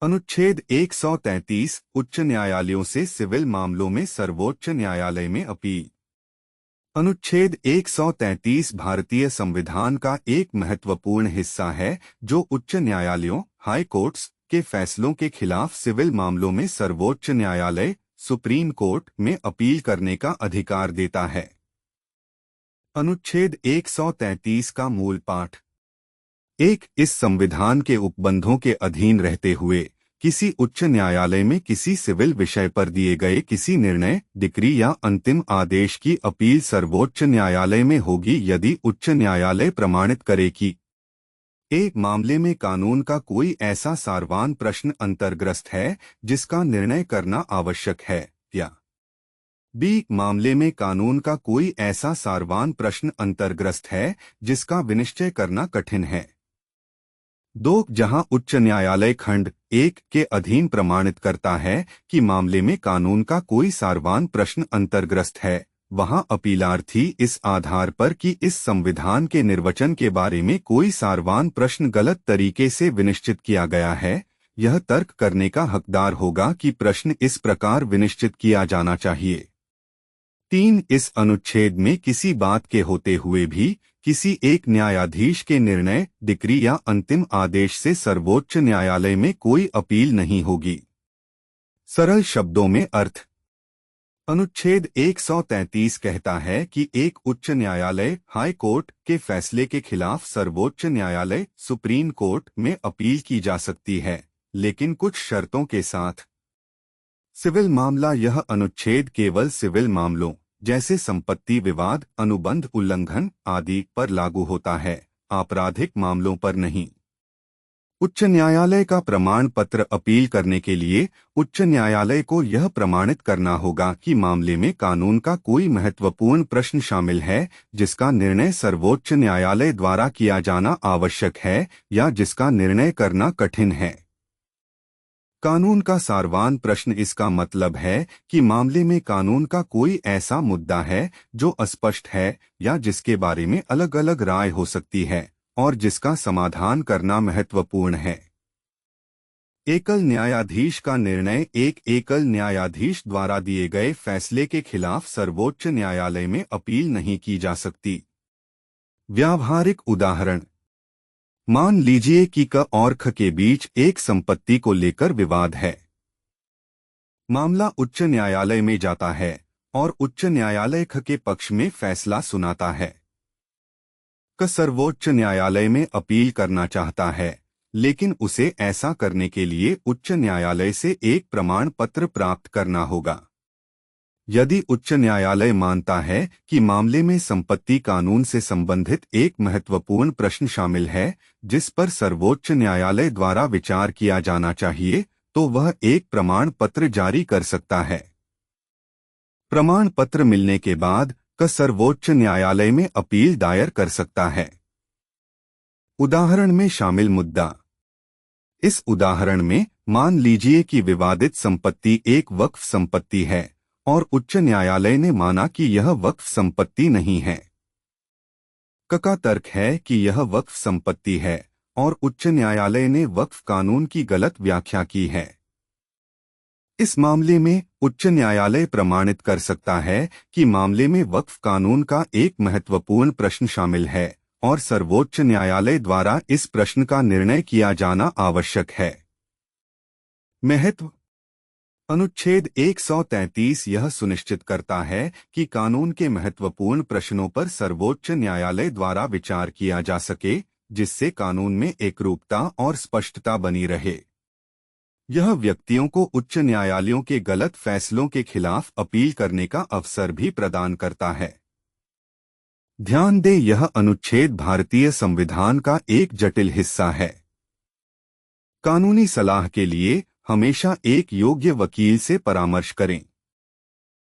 अनुच्छेद 133 उच्च न्यायालयों से सिविल मामलों में सर्वोच्च न्यायालय में अपील। अनुच्छेद 133 भारतीय संविधान का एक महत्वपूर्ण हिस्सा है जो उच्च न्यायालयों हाई कोर्ट्स के फैसलों के खिलाफ सिविल मामलों में सर्वोच्च न्यायालय सुप्रीम कोर्ट में अपील करने का अधिकार देता है। अनुच्छेद 133 का मूल पाठ। एक, इस संविधान के उपबंधों के अधीन रहते हुए किसी उच्च न्यायालय में किसी सिविल विषय पर दिए गए किसी निर्णय, डिक्री या अंतिम आदेश की अपील सर्वोच्च न्यायालय में होगी यदि उच्च न्यायालय प्रमाणित करे कि एक मामले में कानून का कोई ऐसा सारवान प्रश्न अंतर्ग्रस्त है जिसका निर्णय करना आवश्यक है, या बी, मामले में कानून का कोई ऐसा सारवान प्रश्न अंतर्ग्रस्त है जिसका विनिश्चय करना कठिन है। 2, जहां उच्च न्यायालय खंड 1 के अधीन प्रमाणित करता है कि मामले में कानून का कोई सारवान प्रश्न अंतर्ग्रस्त है, वहां अपीलार्थी इस आधार पर कि इस संविधान के निर्वचन के बारे में कोई सारवान प्रश्न गलत तरीके से विनिश्चित किया गया है, यह तर्क करने का हकदार होगा कि प्रश्न इस प्रकार विनिश्चित किया जाना चाहिए। 3, इस अनुच्छेद में किसी बात के होते हुए भी किसी एक न्यायाधीश के निर्णय, डिक्री या अंतिम आदेश से सर्वोच्च न्यायालय में कोई अपील नहीं होगी। सरल शब्दों में अर्थ। अनुच्छेद 133 कहता है कि एक उच्च न्यायालय हाई कोर्ट के फैसले के खिलाफ सर्वोच्च न्यायालय सुप्रीम कोर्ट में अपील की जा सकती है, लेकिन कुछ शर्तों के साथ। सिविल मामला। यह अनुच्छेद केवल सिविल मामलों जैसे संपत्ति विवाद, अनुबंध उल्लंघन आदि पर लागू होता है, आपराधिक मामलों पर नहीं। उच्च न्यायालय का प्रमाण पत्र अपील करने के लिए उच्च न्यायालय को यह प्रमाणित करना होगा कि मामले में कानून का कोई महत्वपूर्ण प्रश्न शामिल है जिसका निर्णय सर्वोच्च न्यायालय द्वारा किया जाना आवश्यक है या जिसका निर्णय करना कठिन है। कानून का सारवान प्रश्न। इसका मतलब है कि मामले में कानून का कोई ऐसा मुद्दा है जो अस्पष्ट है या जिसके बारे में अलग अलग राय हो सकती है और जिसका समाधान करना महत्वपूर्ण है। एकल न्यायाधीश का निर्णय। एक एकल न्यायाधीश द्वारा दिए गए फैसले के खिलाफ सर्वोच्च न्यायालय में अपील नहीं की जा सकती। व्यावहारिक उदाहरण। मान लीजिए कि क और ख के बीच एक संपत्ति को लेकर विवाद है। मामला उच्च न्यायालय में जाता है और उच्च न्यायालय ख के पक्ष में फैसला सुनाता है। क सर्वोच्च न्यायालय में अपील करना चाहता है, लेकिन उसे ऐसा करने के लिए उच्च न्यायालय से एक प्रमाण पत्र प्राप्त करना होगा। यदि उच्च न्यायालय मानता है कि मामले में संपत्ति कानून से संबंधित एक महत्वपूर्ण प्रश्न शामिल है जिस पर सर्वोच्च न्यायालय द्वारा विचार किया जाना चाहिए, तो वह एक प्रमाण पत्र जारी कर सकता है। प्रमाण पत्र मिलने के बाद क सर्वोच्च न्यायालय में अपील दायर कर सकता है। उदाहरण में शामिल मुद्दा। इस उदाहरण में मान लीजिए कि विवादित संपत्ति एक वक्फ संपत्ति है और उच्च न्यायालय ने माना कि यह वक्फ संपत्ति नहीं है। क का तर्क है कि यह वक्फ संपत्ति है और उच्च न्यायालय ने वक्फ कानून की गलत व्याख्या की है। इस मामले में उच्च न्यायालय प्रमाणित कर सकता है कि मामले में वक्फ कानून का एक महत्वपूर्ण प्रश्न शामिल है और सर्वोच्च न्यायालय द्वारा इस प्रश्न का निर्णय किया जाना आवश्यक है। महत्व। अनुच्छेद 133 यह सुनिश्चित करता है कि कानून के महत्वपूर्ण प्रश्नों पर सर्वोच्च न्यायालय द्वारा विचार किया जा सके, जिससे कानून में एकरूपता और स्पष्टता बनी रहे। यह व्यक्तियों को उच्च न्यायालयों के गलत फैसलों के खिलाफ अपील करने का अवसर भी प्रदान करता है। ध्यान दें, यह अनुच्छेद भारतीय संविधान का एक जटिल हिस्सा है। कानूनी सलाह के लिए हमेशा एक योग्य वकील से परामर्श करें।